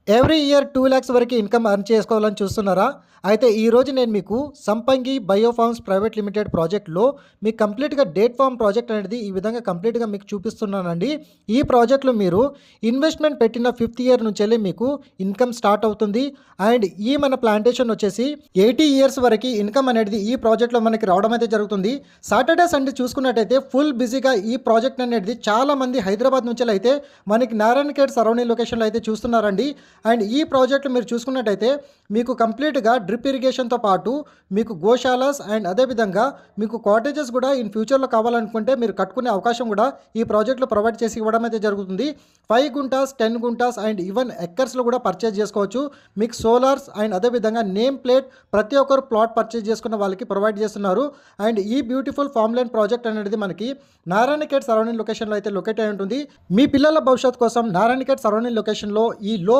Every year 2,00,000 వరకు income earn చేసుకోవాలని చూస్తున్నారా? అయితే ఈరోజు నేను మీకు సంపంగి బయోఫార్మ్స్ ప్రైవేట్ లిమిటెడ్ ప్రాజెక్ట్‌లో మీకు కంప్లీట్‌గా డేట్ ఫార్మ్ ప్రాజెక్ట్ అనేది ఈ విధంగా కంప్లీట్‌గా మీకు చూపిస్తున్నానండి. ఈ ప్రాజెక్ట్‌లో మీరు ఇన్వెస్ట్‌మెంట్ పెట్టిన 5th ఇయర్ నుంచెల్లి మీకు ఇన్కమ్ స్టార్ట్ అవుతుంది. అండ్ ఈ మన ప్లాంటేషన్ వచ్చేసి 80 ఇయర్స్ వరకు ఇన్కమ్ అనేది ఈ ప్రాజెక్ట్‌లో మనకి రావడం అయితే జరుగుతుంది. సాటర్డే, సండే చూసుకున్నట్టయితే ఫుల్ బిజీగా ఈ ప్రాజెక్ట్ అనేది చాలామంది హైదరాబాద్ నుంచెల్లయితే మనకి నారాయణఖేడ్ సరౌండింగ్ లొకేషన్‌లో అయితే చూస్తున్నారండి. అండ్ ఈ ప్రాజెక్ట్ మీరు చూసుకున్నట్టయితే మీకు కంప్లీట్‌గా డ్రిప్ ఇరిగేషన్‌తో పాటు మీకు గోశాలాస్ అండ్ అదేవిధంగా మీకు కాటేజెస్ కూడా ఇన్ ఫ్యూచర్‌లో కావాలనుకుంటే మీరు కట్టుకునే అవకాశం కూడా ఈ ప్రాజెక్ట్‌లో ప్రొవైడ్ చేసి ఇవ్వడం అయితే జరుగుతుంది. 5 గుంటాస్, 10 గుంటాస్ అండ్ ఈవెన్ ఎక్కర్స్‌లో కూడా పర్చేజ్ చేసుకోవచ్చు. మీకు సోలార్స్ అండ్ అదేవిధంగా నేమ్ ప్లేట్ ప్రతి ఒక్కరు ప్లాట్ పర్చేజ్ చేసుకున్న వాళ్ళకి ప్రొవైడ్ చేస్తున్నారు. అండ్ ఈ బ్యూటిఫుల్ ఫార్మ్ ల్యాండ్ ప్రాజెక్ట్ అనేది మనకి నారాయణఖేడ్ సరౌండింగ్ లొకేషన్‌లో అయితే లొకేట్ అయి ఉంటుంది. మీ పిల్లల భవిష్యత్తు కోసం నారాయణఖేడ్ సరౌండింగ్ లొకేషన్‌లో ఈ లో